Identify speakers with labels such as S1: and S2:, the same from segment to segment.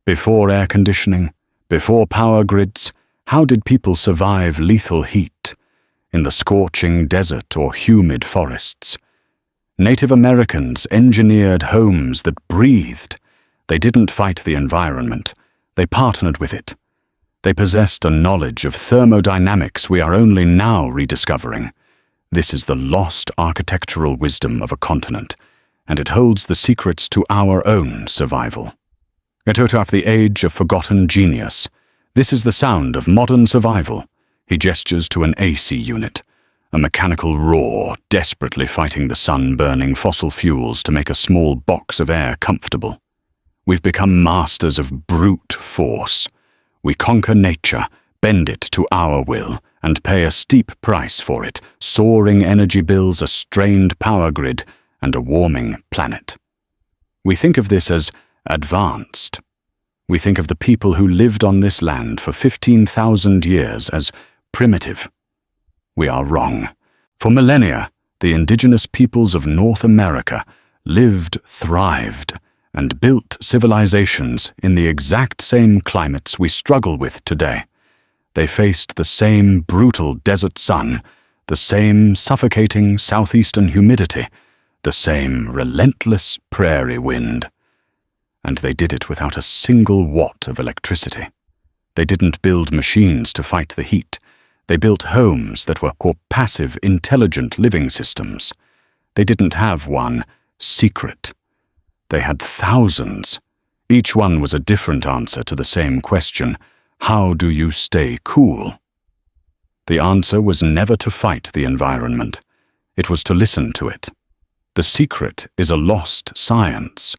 S1: Before air conditioning, before power grids, how did people survive lethal heat? In the scorching desert or humid forests. Native Americans engineered homes that breathed. They didn't fight the environment. They partnered with it. They possessed a knowledge of thermodynamics we are only now rediscovering. This is the lost architectural wisdom of a continent, and it holds the secrets to our own survival. Out of the age of forgotten genius, this is the sound of modern survival. He gestures to an AC unit, a mechanical roar desperately fighting the sun-burning fossil fuels to make a small box of air comfortable. We've become masters of brute force. We conquer nature, bend it to our will, and pay a steep price for it, soaring energy bills, a strained power grid, and a warming planet. We think of this as advanced. We think of the people who lived on this land for 15,000 years as primitive. We are wrong. For millennia, the indigenous peoples of North America lived, thrived, and built civilizations in the exact same climates we struggle with today. They faced the same brutal desert sun, the same suffocating southeastern humidity, the same relentless prairie wind. And they did it without a single watt of electricity. They didn't build machines to fight the heat. They built homes that were passive, intelligent living systems. They didn't have one secret. They had thousands. Each one was a different answer to the same question: how do you stay cool? The answer was never to fight the environment. It was to listen to it. The secret is a lost science.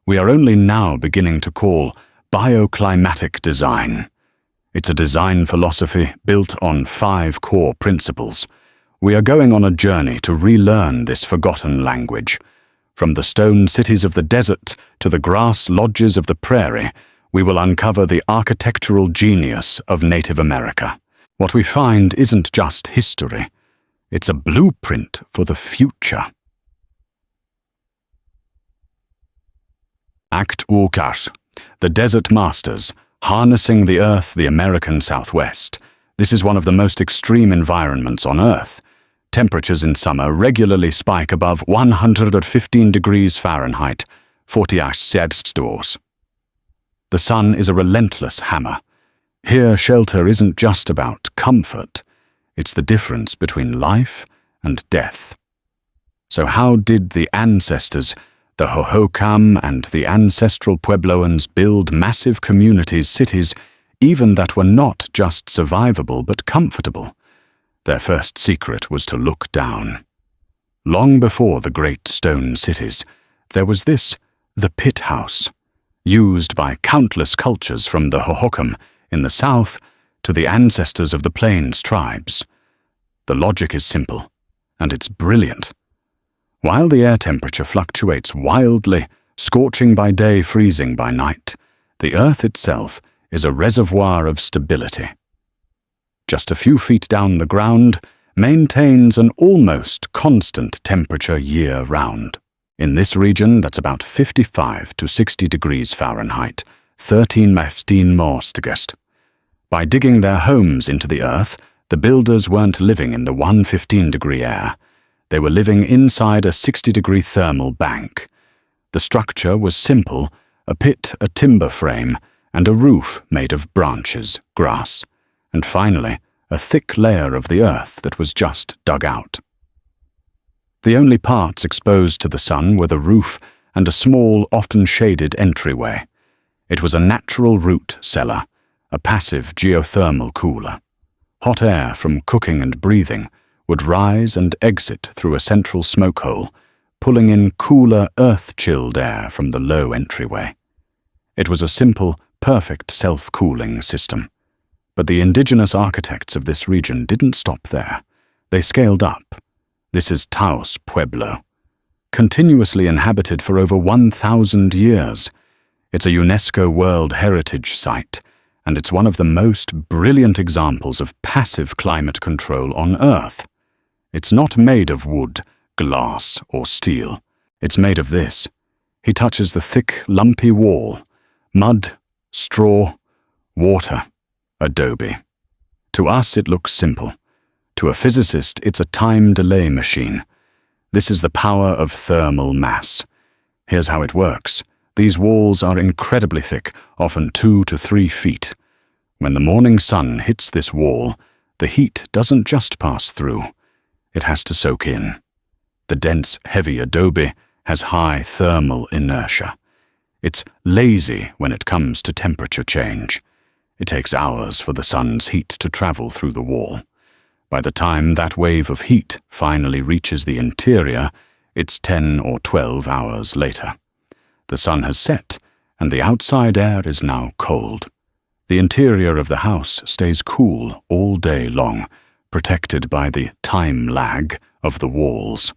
S1: We are only now beginning to call bioclimatic design. It's a design philosophy built on 5 core principles. We are going on a journey to relearn this forgotten language. From the stone cities of the desert to the grass lodges of the prairie, we will uncover the architectural genius of Native America. What we find isn't just history. It's a blueprint for the future. Act Ukas, the Desert Masters, harnessing the earth, the American Southwest. This is one of the most extreme environments on Earth. Temperatures in summer regularly spike above 115 degrees Fahrenheit, 40 Celsius. The sun is a relentless hammer. Here, shelter isn't just about comfort. It's the difference between life and death. So how did the ancestors, the Hohokam and the ancestral Puebloans, build massive communities, cities, even that were not just survivable but comfortable? Their first secret was to look down. Long before the great stone cities, there was the pit house, used by countless cultures from the Hohokam in the south to the ancestors of the Plains tribes. The logic is simple, and it's brilliant. While the air temperature fluctuates wildly, scorching by day, freezing by night, the earth itself is a reservoir of stability. Just a few feet down the ground, maintains an almost constant temperature year-round. In this region, that's about 55 to 60 degrees Fahrenheit, 13 Celsius. By digging their homes into the earth, the builders weren't living in the 115-degree air. They were living inside a 60-degree thermal bank. The structure was simple: a pit, a timber frame, and a roof made of branches, grass, and finally, a thick layer of the earth that was just dug out. The only parts exposed to the sun were the roof and a small, often shaded entryway. It was a natural root cellar, a passive geothermal cooler. Hot air from cooking and breathing would rise and exit through a central smoke hole, pulling in cooler, earth-chilled air from the low entryway. It was a simple, perfect self-cooling system. But the indigenous architects of this region didn't stop there. They scaled up. This is Taos Pueblo, continuously inhabited for over 1,000 years. It's a UNESCO World Heritage Site, and it's one of the most brilliant examples of passive climate control on Earth. It's not made of wood, glass, or steel. It's made of this. He touches the thick, lumpy wall. Mud, straw, water, adobe. To us it looks simple. To a physicist it's a time delay machine. This is the power of thermal mass. Here's how it works. These walls are incredibly thick, often 2 to 3 feet. When the morning sun hits this wall, the heat doesn't just pass through. It has to soak in. The dense, heavy adobe has high thermal inertia. It's lazy when it comes to temperature change. It takes hours for the sun's heat to travel through the wall. By the time that wave of heat finally reaches the interior, it's 10 or 12 hours later. The sun has set, and the outside air is now cold. The interior of the house stays cool all day long, protected by the time lag of the walls.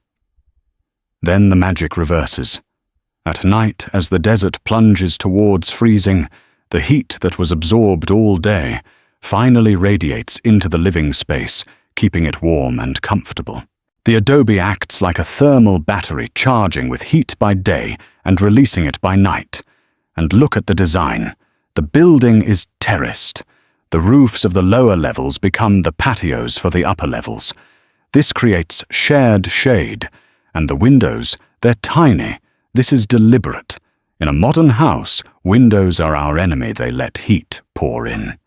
S1: Then the magic reverses. At night, as the desert plunges towards freezing, the heat that was absorbed all day finally radiates into the living space, keeping it warm and comfortable. The adobe acts like a thermal battery, charging with heat by day and releasing it by night. And look at the design. The building is terraced. The roofs of the lower levels become the patios for the upper levels. This creates shared shade, and the windows, they're tiny. This is deliberate. In a modern house, windows are our enemy. They let heat pour in.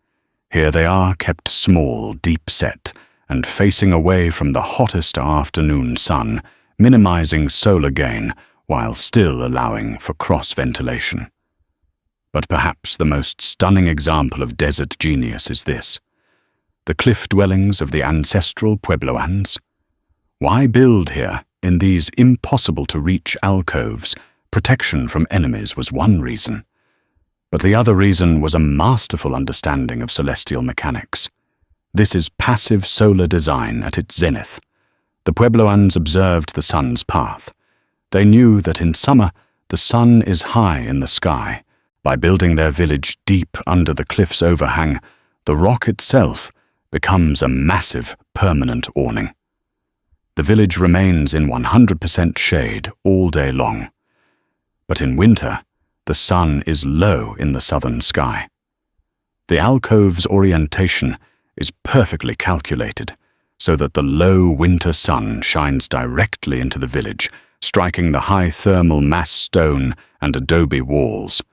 S1: Here they are, kept small, deep-set, and facing away from the hottest afternoon sun, minimizing solar gain while still allowing for cross-ventilation. But perhaps the most stunning example of desert genius is this: the cliff dwellings of the ancestral Puebloans. Why build here, in these impossible-to-reach alcoves? Protection from enemies was one reason. But the other reason was a masterful understanding of celestial mechanics. This is passive solar design at its zenith. The Puebloans observed the sun's path. They knew that in summer, the sun is high in the sky. By building their village deep under the cliff's overhang, the rock itself becomes a massive, permanent awning. The village remains in 100% shade all day long. But in winter, the sun is low in the southern sky. The alcove's orientation is perfectly calculated so that the low winter sun shines directly into the village, striking the high thermal mass stone and adobe walls.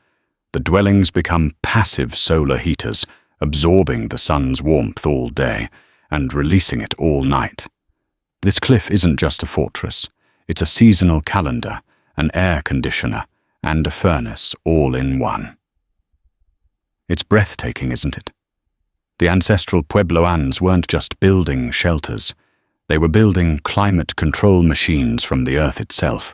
S1: The dwellings become passive solar heaters, absorbing the sun's warmth all day and releasing it all night. This cliff isn't just a fortress. It's a seasonal calendar, an air conditioner, and a furnace all in one. It's breathtaking, isn't it? The ancestral Puebloans weren't just building shelters. They were building climate control machines from the earth itself.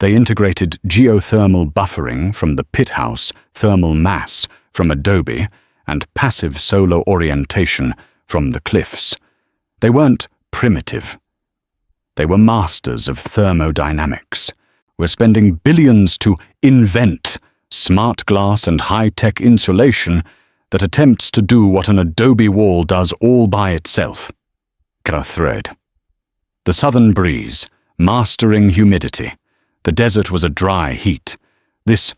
S1: They integrated geothermal buffering from the pit house, thermal mass from adobe, and passive solar orientation from the cliffs. They weren't primitive. They were masters of thermodynamics. We're spending billions to invent smart glass and high-tech insulation that attempts to do what an adobe wall does all by itself. Thread. The southern breeze, mastering humidity. The desert was a dry heat. This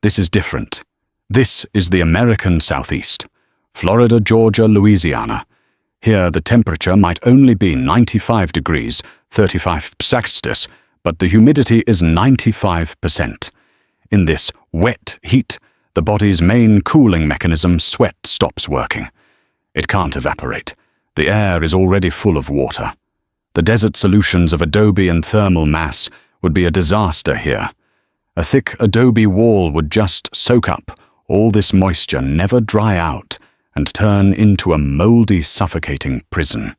S1: is different. This is the American Southeast. Florida, Georgia, Louisiana. Here the temperature might only be 95 degrees, 35 Celsius, but the humidity is 95%. In this wet heat, the body's main cooling mechanism, sweat, stops working. It can't evaporate. The air is already full of water. The desert solutions of adobe and thermal mass would be a disaster here. A thick adobe wall would just soak up all this moisture, never dry out, and turn into a moldy, suffocating prison.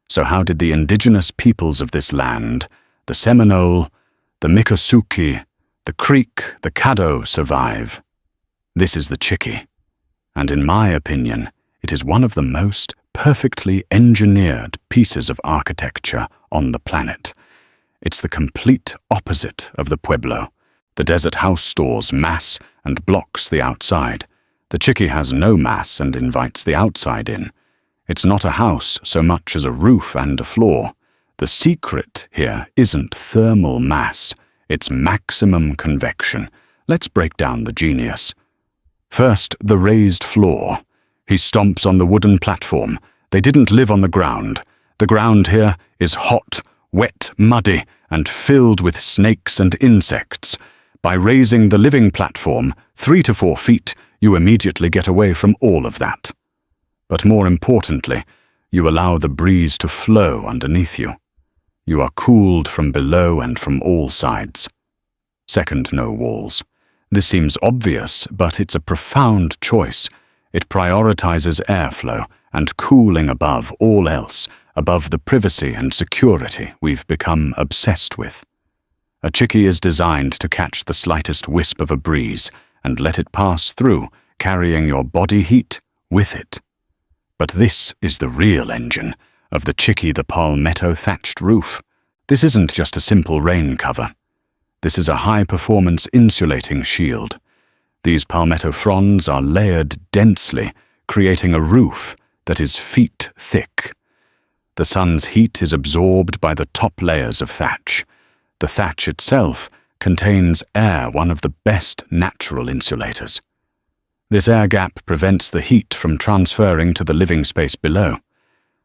S1: So how did the indigenous peoples of this land, the Seminole, the Miccosukee, the Creek, the Caddo, survive? This is the Chickie, and in my opinion, it is one of the most perfectly engineered pieces of architecture on the planet. It's the complete opposite of the Pueblo. The desert house stores mass and blocks the outside. The Chickie has no mass and invites the outside in. It's not a house so much as a roof and a floor. The secret here isn't thermal mass, it's maximum convection. Let's break down the genius. First, the raised floor. He stomps on the wooden platform. They didn't live on the ground. The ground here is hot, wet, muddy, and filled with snakes and insects. By raising the living platform 3 to 4 feet, you immediately get away from all of that. But more importantly, you allow the breeze to flow underneath you. You are cooled from below and from all sides. Second, no walls. This seems obvious, but it's a profound choice. It prioritizes airflow and cooling above all else, above the privacy and security we've become obsessed with. A chickie is designed to catch the slightest wisp of a breeze and let it pass through, carrying your body heat with it. But this is the real engine of the chickie the palmetto thatched roof. This isn't just a simple rain cover. This is a high-performance insulating shield. These palmetto fronds are layered densely, creating a roof that is feet thick. The sun's heat is absorbed by the top layers of thatch. The thatch itself contains air, one of the best natural insulators. This air gap prevents the heat from transferring to the living space below.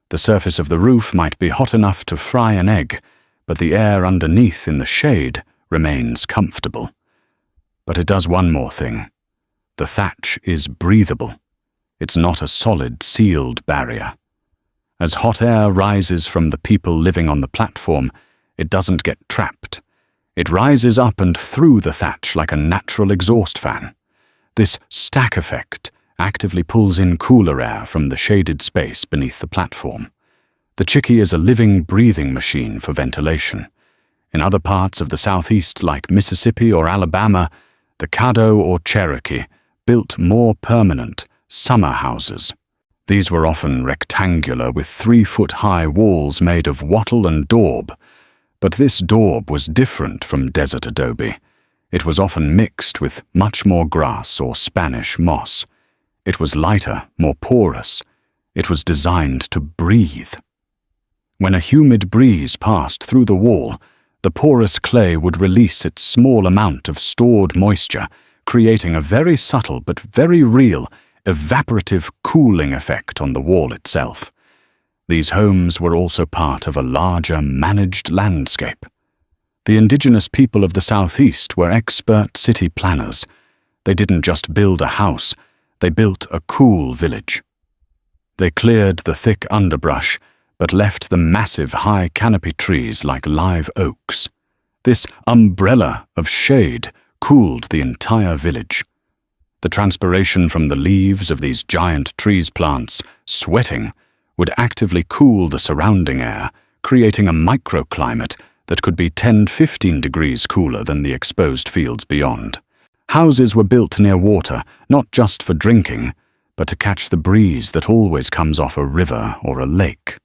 S1: The surface of the roof might be hot enough to fry an egg, but the air underneath in the shade remains comfortable. But it does one more thing. The thatch is breathable. It's not a solid, sealed barrier. As hot air rises from the people living on the platform, it doesn't get trapped. It rises up and through the thatch like a natural exhaust fan. This stack effect actively pulls in cooler air from the shaded space beneath the platform. The chickie is a living, breathing machine for ventilation. In other parts of the Southeast, like Mississippi or Alabama, the Caddo or Cherokee built more permanent summer houses. These were often rectangular with 3-foot-high walls made of wattle and daub. But this daub was different from desert adobe. It was often mixed with much more grass or Spanish moss. It was lighter, more porous. It was designed to breathe. When a humid breeze passed through the wall, the porous clay would release its small amount of stored moisture, creating a very subtle but very real evaporative cooling effect on the wall itself. These homes were also part of a larger managed landscape. The indigenous people of the Southeast were expert city planners. They didn't just build a house, they built a cool village. They cleared the thick underbrush, but left the massive high canopy trees like live oaks. This umbrella of shade cooled the entire village. The transpiration from the leaves of these giant trees plants, sweating, would actively cool the surrounding air, creating a microclimate that could be 10-15 degrees cooler than the exposed fields beyond. Houses were built near water, not just for drinking, but to catch the breeze that always comes off a river or a lake.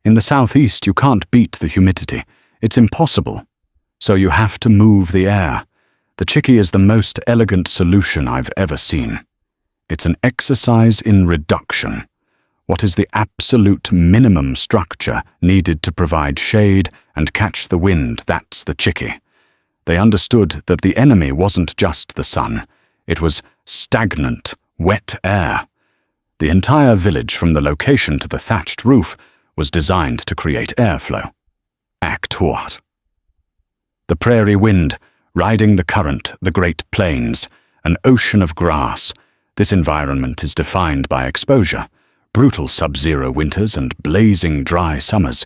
S1: In the Southeast, you can't beat the humidity. It's impossible. So you have to move the air. The chickie is the most elegant solution I've ever seen. It's an exercise in reduction. What is the absolute minimum structure needed to provide shade and catch the wind? That's the chickie. They understood that the enemy wasn't just the sun. It was stagnant, wet air. The entire village, from the location to the thatched roof, was designed to create airflow. Act what? The prairie wind, riding the current, the Great Plains, an ocean of grass. This environment is defined by exposure. Brutal sub-zero winters and blazing dry summers.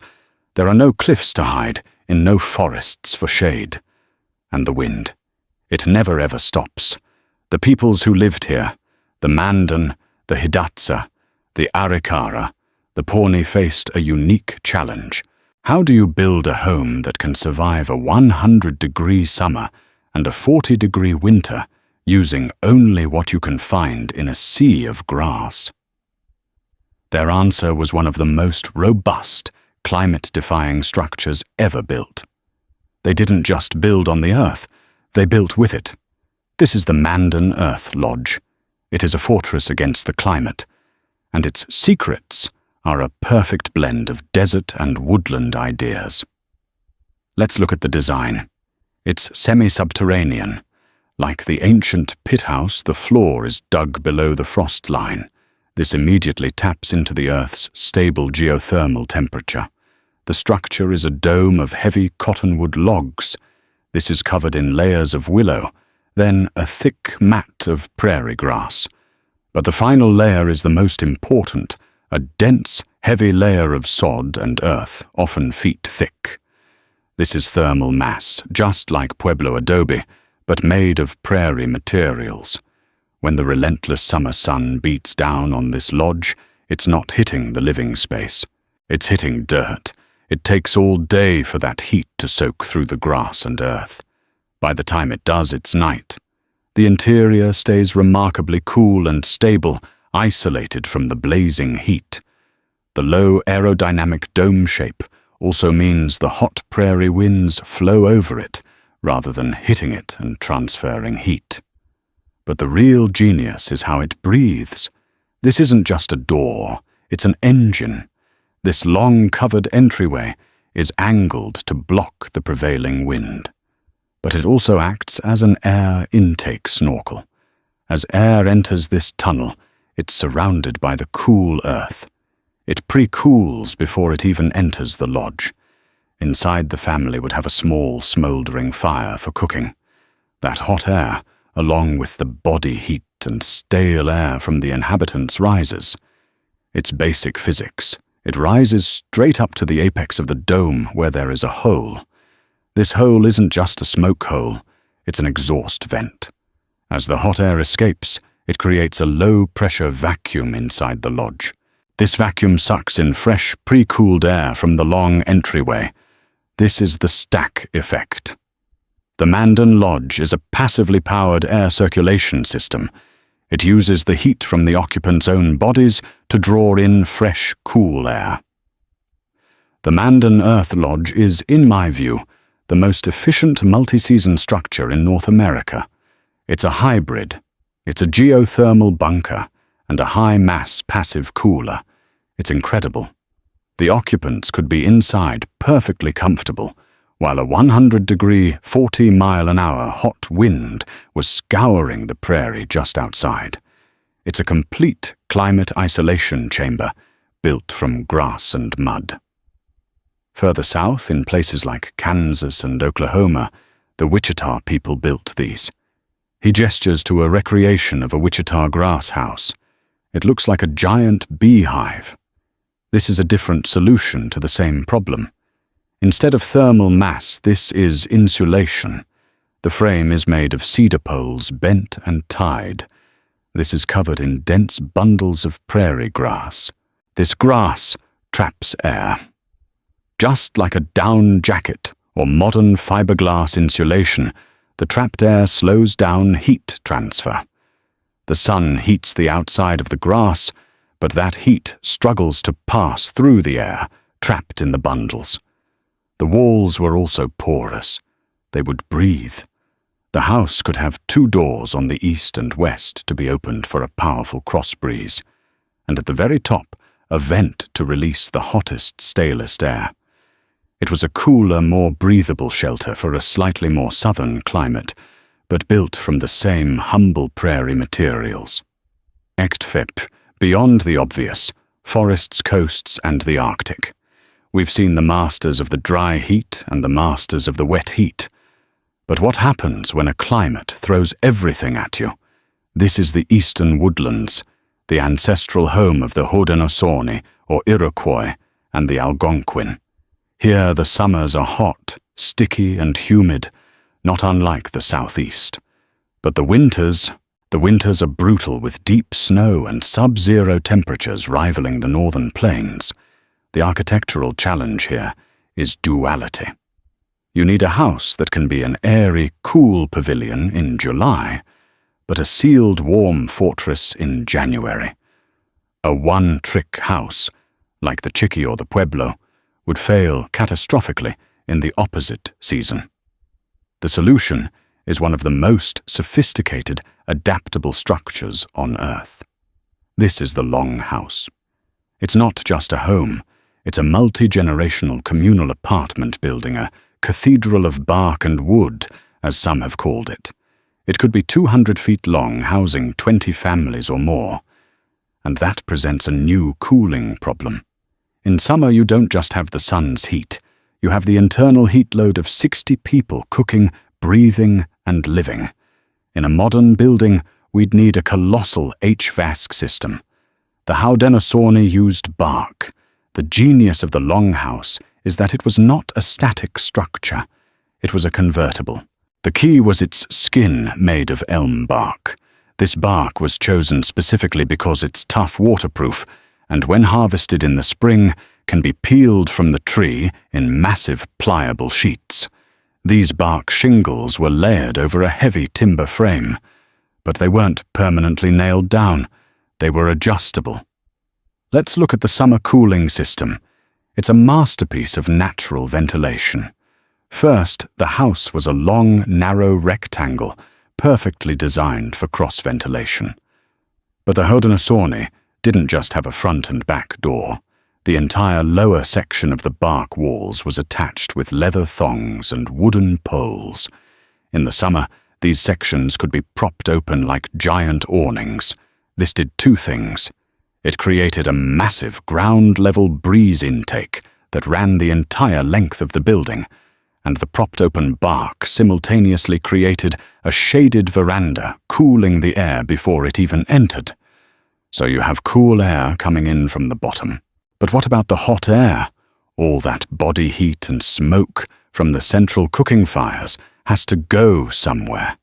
S1: There are no cliffs to hide, in no forests for shade. And the wind. It never ever stops. The peoples who lived here, the Mandan, the Hidatsa, the Arikara, the Pawnee faced a unique challenge. How do you build a home that can survive a 100-degree summer and a 40-degree winter using only what you can find in a sea of grass? Their answer was one of the most robust, climate-defying structures ever built. They didn't just build on the earth, they built with it. This is the Mandan Earth Lodge. It is a fortress against the climate, and its secrets are a perfect blend of desert and woodland ideas. Let's look at the design. It's semi-subterranean. Like the ancient pit house, the floor is dug below the frost line. This immediately taps into the Earth's stable geothermal temperature. The structure is a dome of heavy cottonwood logs. This is covered in layers of willow, then a thick mat of prairie grass. But the final layer is the most important, a dense, heavy layer of sod and earth, often feet thick. This is thermal mass, just like Pueblo adobe, but made of prairie materials. When the relentless summer sun beats down on this lodge, it's not hitting the living space. It's hitting dirt. It takes all day for that heat to soak through the grass and earth. By the time it does, it's night. The interior stays remarkably cool and stable, isolated from the blazing heat. The low aerodynamic dome shape also means the hot prairie winds flow over it, rather than hitting it and transferring heat. But the real genius is how it breathes. This isn't just a door, it's an engine. This long covered entryway is angled to block the prevailing wind. But it also acts as an air intake snorkel. As air enters this tunnel, it's surrounded by the cool earth. It pre-cools before it even enters the lodge. Inside, the family would have a small, smouldering fire for cooking. That hot air, along with the body heat and stale air from the inhabitants, rises. It's basic physics. It rises straight up to the apex of the dome where there is a hole. This hole isn't just a smoke hole, it's an exhaust vent. As the hot air escapes, it creates a low-pressure vacuum inside the lodge. This vacuum sucks in fresh, pre-cooled air from the long entryway. This is the stack effect. The Mandan Lodge is a passively powered air circulation system. It uses the heat from the occupants' own bodies to draw in fresh, cool air. The Mandan Earth Lodge is, in my view, the most efficient multi-season structure in North America. It's a hybrid. It's a geothermal bunker and a high-mass passive cooler. It's incredible. The occupants could be inside perfectly comfortable, while a 100-degree, 40-mile-an-hour hot wind was scouring the prairie just outside. It's a complete climate isolation chamber built from grass and mud. Further south, in places like Kansas and Oklahoma, the Wichita people built these. He gestures to a recreation of a Wichita grass house. It looks like a giant beehive. This is a different solution to the same problem. Instead of thermal mass, this is insulation. The frame is made of cedar poles bent and tied. This is covered in dense bundles of prairie grass. This grass traps air. Just like a down jacket or modern fiberglass insulation, the trapped air slows down heat transfer. The sun heats the outside of the grass, but that heat struggles to pass through the air, trapped in the bundles. The walls were also porous. They would breathe. The house could have 2 doors on the east and west to be opened for a powerful cross breeze, and at the very top, a vent to release the hottest, stalest air. It was a cooler, more breathable shelter for a slightly more southern climate, but built from the same humble prairie materials. Echtfep, beyond the obvious, forests, coasts, and the Arctic. We've seen the masters of the dry heat and the masters of the wet heat. But what happens when a climate throws everything at you? This is the eastern woodlands, the ancestral home of the Haudenosaunee, or Iroquois, and the Algonquin. Here the summers are hot, sticky, and humid, not unlike the southeast. But the winters are brutal, with deep snow and sub-zero temperatures rivaling the northern plains. The architectural challenge here is duality. You need a house that can be an airy, cool pavilion in July, but a sealed, warm fortress in January. A one-trick house, like the Chiqui or the Pueblo, would fail catastrophically in the opposite season. The solution is one of the most sophisticated, adaptable structures on Earth. This is the Longhouse. It's not just a home, it's a multi-generational communal apartment building, a cathedral of bark and wood, as some have called it. It could be 200 feet long, housing 20 families or more. And that presents a new cooling problem. In summer, you don't just have the sun's heat. You have the internal heat load of 60 people cooking, breathing, and living. In a modern building, we'd need a colossal HVAC system. The Haudenosaunee used bark. The genius of the longhouse is that it was not a static structure. It was a convertible. The key was its skin made of elm bark. This bark was chosen specifically because it's tough waterproof, and when harvested in the spring, can be peeled from the tree in massive pliable sheets. These bark shingles were layered over a heavy timber frame, but they weren't permanently nailed down. They were adjustable. Let's look at the summer cooling system. It's a masterpiece of natural ventilation. First, the house was a long, narrow rectangle, perfectly designed for cross-ventilation. But the Haudenosaunee didn't just have a front and back door. The entire lower section of the bark walls was attached with leather thongs and wooden poles. In the summer, these sections could be propped open like giant awnings. This did two things. It created a massive ground-level breeze intake that ran the entire length of the building, and the propped-open bark simultaneously created a shaded veranda cooling the air before it even entered. So you have cool air coming in from the bottom. But what about the hot air? All that body heat and smoke from the central cooking fires has to go somewhere.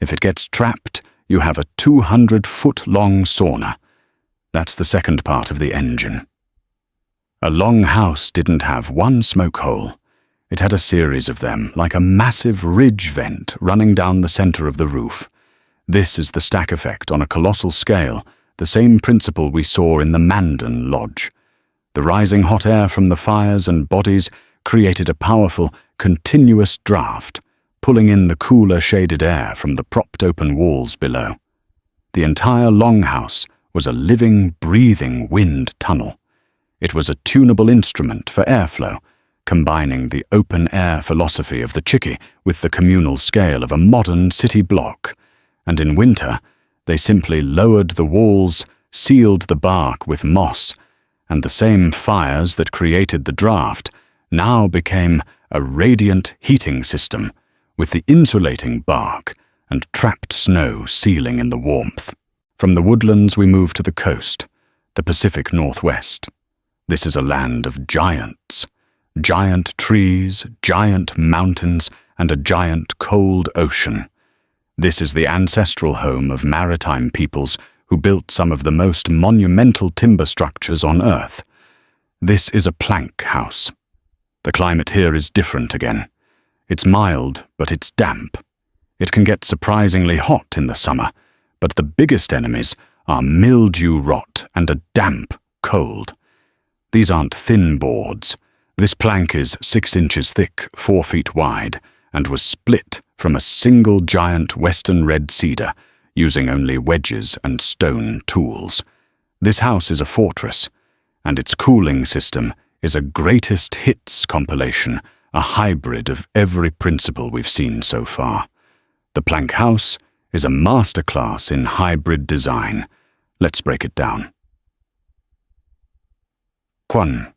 S1: If it gets trapped, you have a 200-foot-long sauna. That's the second part of the engine. A long house didn't have one smoke hole. It had a series of them, like a massive ridge vent running down the center of the roof. This is the stack effect on a colossal scale, the same principle we saw in the Mandan Lodge. The rising hot air from the fires and bodies created a powerful, continuous draft, pulling in the cooler shaded air from the propped-open walls below. The entire longhouse was a living, breathing wind tunnel. It was a tunable instrument for airflow, combining the open-air philosophy of the Chickie with the communal scale of a modern city block. And in winter, they simply lowered the walls, sealed the bark with moss, and the same fires that created the draft now became a radiant heating system with the insulating bark and trapped snow sealing in the warmth. From the woodlands we move to the coast, the Pacific Northwest. This is a land of giants. Giant trees, giant mountains, and a giant cold ocean. This is the ancestral home of maritime peoples who built some of the most monumental timber structures on Earth. This is a plank house. The climate here is different again. It's mild, but it's damp. It can get surprisingly hot in the summer, but the biggest enemies are mildew rot and a damp cold. These aren't thin boards. This plank is 6 inches thick, 4 feet wide, and was split from a single giant western red cedar, using only wedges and stone tools. This house is a fortress, and its cooling system is a greatest hits compilation, a hybrid of every principle we've seen so far. The plank house is a masterclass in hybrid design. Let's break it down. 1.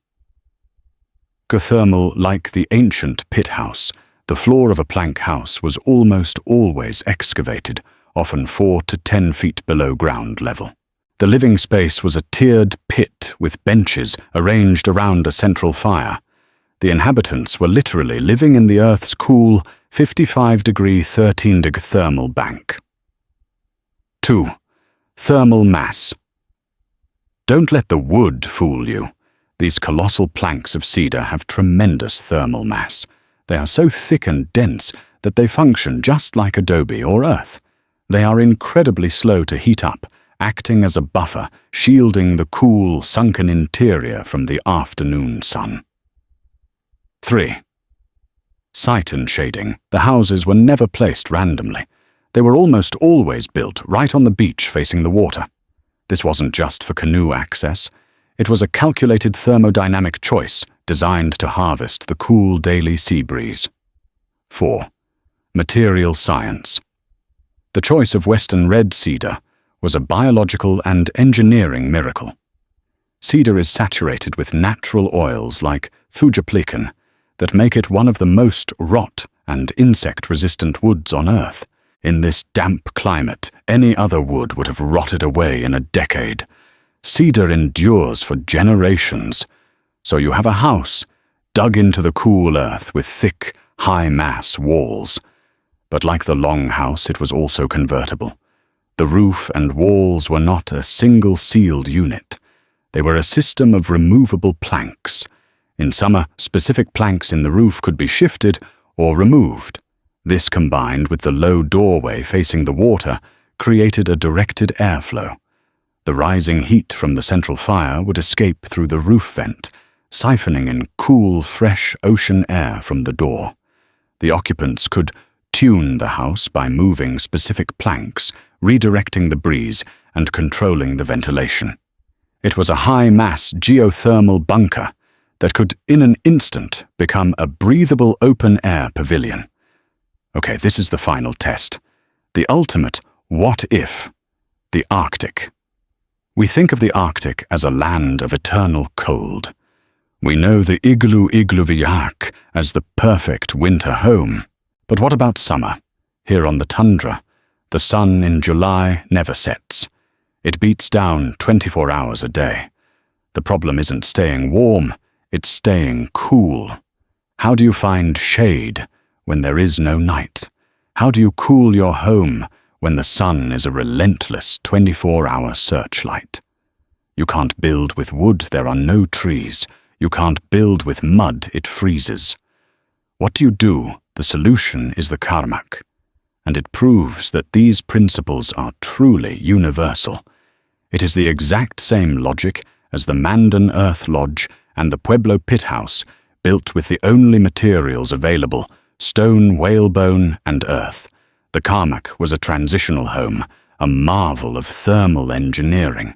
S1: Geothermal. Like the ancient pit house, the floor of a plank house was almost always excavated, often 4 to 10 feet below ground level. The living space was a tiered pit with benches arranged around a central fire. The inhabitants were literally living in the Earth's cool 55-degree 13-degree thermal bank. 2. Thermal mass. Don't let the wood fool you. These colossal planks of cedar have tremendous thermal mass. They are so thick and dense that they function just like adobe or earth. They are incredibly slow to heat up, acting as a buffer, shielding the cool, sunken interior from the afternoon sun. 3. Site and shading. The houses were never placed randomly. They were almost always built right on the beach facing the water. This wasn't just for canoe access. It was a calculated thermodynamic choice designed to harvest the cool daily sea breeze. 4. Material science. The choice of western red cedar was a biological and engineering miracle. Cedar is saturated with natural oils like thujaplican that make it one of the most rot and insect-resistant woods on Earth. In this damp climate, any other wood would have rotted away in a decade. Cedar endures for generations. So you have a house dug into the cool earth with thick, high-mass walls. But like the longhouse, it was also convertible. The roof and walls were not a single sealed unit. They were a system of removable planks. In summer, specific planks in the roof could be shifted or removed. This, combined with the low doorway facing the water, created a directed airflow. The rising heat from the central fire would escape through the roof vent, siphoning in cool, fresh ocean air from the door. The occupants could tune the house by moving specific planks, redirecting the breeze and controlling the ventilation. It was a high-mass geothermal bunker that could in an instant become a breathable open-air pavilion. Okay, this is the final test. The ultimate what if, the Arctic. We think of the Arctic as a land of eternal cold. We know the igloo-iglooviak as the perfect winter home. But what about summer? Here on the tundra, the sun in July never sets. It beats down 24 hours a day. The problem isn't staying warm, it's staying cool. How do you find shade when there is no night? How do you cool your home when the sun is a relentless 24-hour searchlight? You can't build with wood, there are no trees. You can't build with mud, it freezes. What do you do? The solution is the karmak, and it proves that these principles are truly universal. It is the exact same logic as the Mandan Earth Lodge and the Pueblo Pit House, built with the only materials available, stone, whalebone, and earth. The karmak was a transitional home, a marvel of thermal engineering.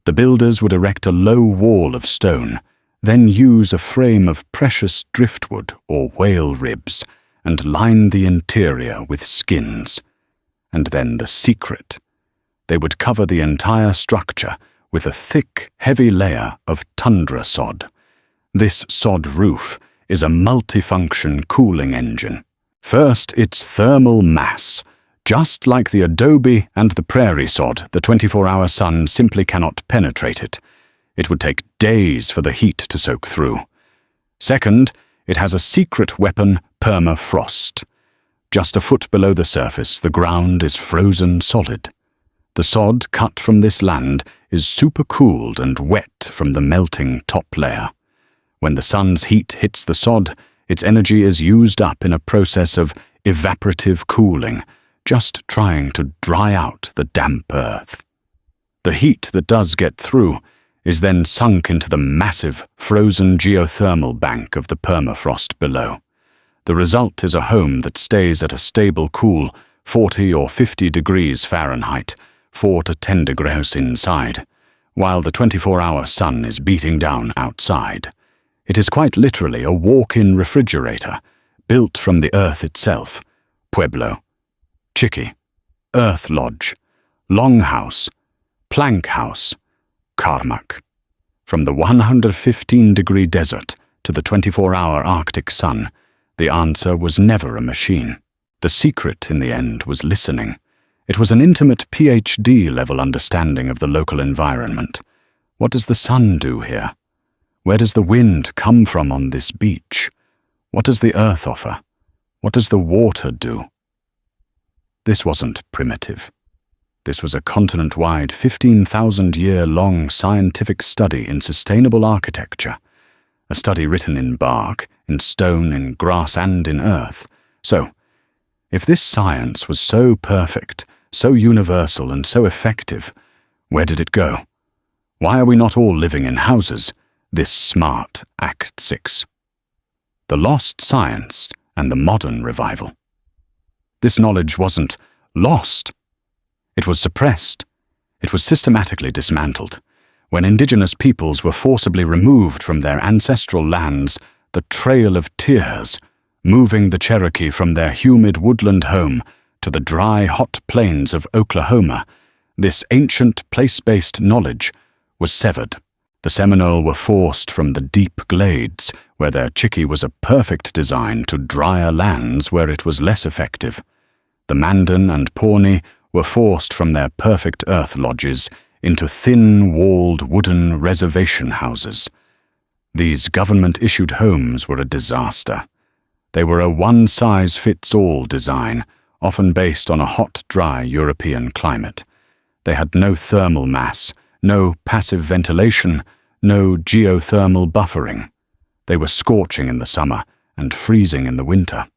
S1: The builders would erect a low wall of stone, then use a frame of precious driftwood or whale ribs, and line the interior with skins. And then the secret. They would cover the entire structure with a thick, heavy layer of tundra sod. This sod roof is a multifunction cooling engine. First, its thermal mass. Just like the adobe and the prairie sod, the 24-hour sun simply cannot penetrate it. It would take days for the heat to soak through. Second, it has a secret weapon, permafrost. Just a foot below the surface, the ground is frozen solid. The sod cut from this land is supercooled and wet from the melting top layer. When the sun's heat hits the sod, its energy is used up in a process of evaporative cooling, just trying to dry out the damp earth. The heat that does get through is then sunk into the massive, frozen geothermal bank of the permafrost below. The result is a home that stays at a stable cool 40 or 50 degrees Fahrenheit, 4 to 10 degrees inside, while the 24-hour sun is beating down outside. It is quite literally a walk-in refrigerator, built from the earth itself. Pueblo, Chicky, Earth Lodge, Longhouse, Plank House, Karmak. From the 115-degree desert to the 24-hour Arctic sun, the answer was never a machine. The secret, in the end, was listening. It was an intimate PhD-level understanding of the local environment. What does the sun do here? Where does the wind come from on this beach? What does the earth offer? What does the water do? This wasn't primitive. This was a continent-wide, 15,000-year-long scientific study in sustainable architecture, a study written in bark, in stone, in grass, and in earth. So, if this science was so perfect, so universal, and so effective, where did it go? Why are we not all living in houses? This smart Act 6. The lost science and the modern revival. This knowledge wasn't lost. It was suppressed. It was systematically dismantled. When indigenous peoples were forcibly removed from their ancestral lands, the Trail of Tears, moving the Cherokee from their humid woodland home to the dry, hot plains of Oklahoma, this ancient place-based knowledge was severed. The Seminole were forced from the deep glades, where their chickee was a perfect design, to drier lands where it was less effective. The Mandan and Pawnee were forced from their perfect earth lodges into thin-walled wooden reservation houses. These government-issued homes were a disaster. They were a one-size-fits-all design, often based on a hot, dry European climate. They had no thermal mass, no passive ventilation, no geothermal buffering. They were scorching in the summer and freezing in the winter.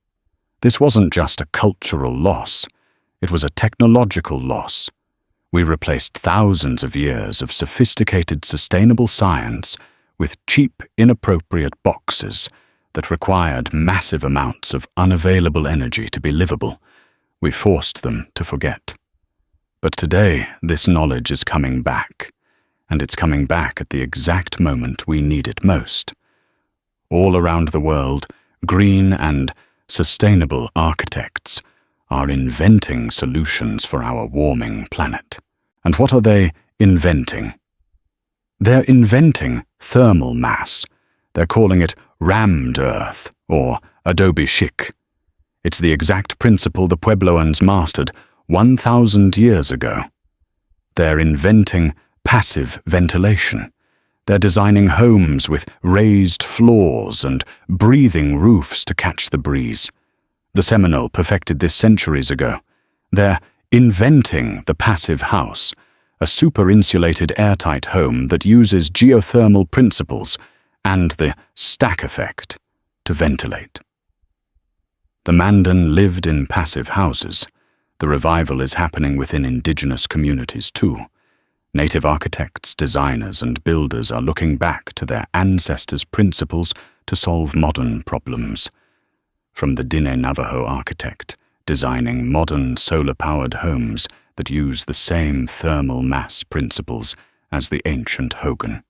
S1: This wasn't just a cultural loss, it was a technological loss. We replaced thousands of years of sophisticated, sustainable science with cheap, inappropriate boxes that required massive amounts of unavailable energy to be livable. We forced them to forget. But today, this knowledge is coming back, and it's coming back at the exact moment we need it most. All around the world, green and sustainable architects are inventing solutions for our warming planet. And what are they inventing? They're inventing thermal mass. They're calling it rammed earth, or adobe chic. It's the exact principle the Puebloans mastered 1,000 years ago. They're inventing passive ventilation. They're designing homes with raised floors and breathing roofs to catch the breeze. The Seminole perfected this centuries ago. They're inventing the passive house, a super-insulated airtight home that uses geothermal principles and the stack effect to ventilate. The Mandan lived in passive houses. The revival is happening within indigenous communities too. Native architects, designers, and builders are looking back to their ancestors' principles to solve modern problems. From the Diné Navajo architect, designing modern solar-powered homes that use the same thermal mass principles as the ancient Hogan,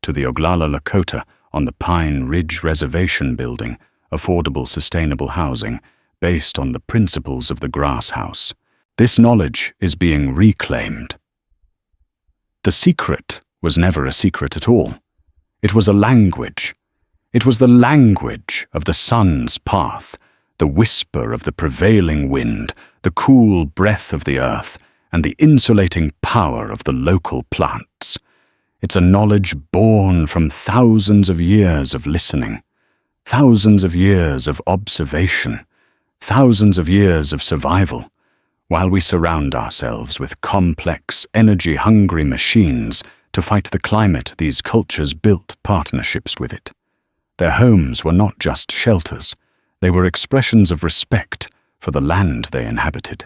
S1: to the Oglala Lakota on the Pine Ridge Reservation building affordable, sustainable housing based on the principles of the grass house. This knowledge is being reclaimed. The secret was never a secret at all. It was a language. It was the language of the sun's path, the whisper of the prevailing wind, the cool breath of the earth, and the insulating power of the local plants. It's a knowledge born from thousands of years of listening, thousands of years of observation, thousands of years of survival, while we surround ourselves with complex, energy-hungry machines to fight the climate. These cultures built partnerships with it. Their homes were not just shelters, they were expressions of respect for the land they inhabited.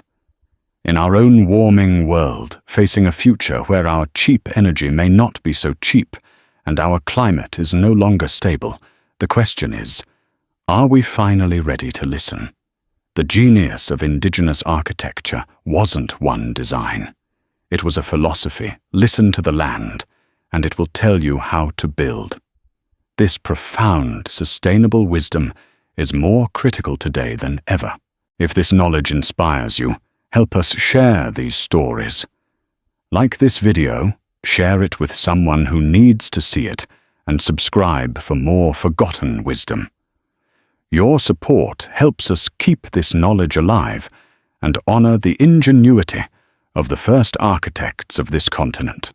S1: In our own warming world, facing a future where our cheap energy may not be so cheap and our climate is no longer stable, the question is, are we finally ready to listen? The genius of indigenous architecture wasn't one design. It was a philosophy. Listen to the land, and it will tell you how to build. This profound, sustainable wisdom is more critical today than ever. If this knowledge inspires you, help us share these stories. Like this video, share it with someone who needs to see it, and subscribe for more forgotten wisdom. Your support helps us keep this knowledge alive and honor the ingenuity of the first architects of this continent.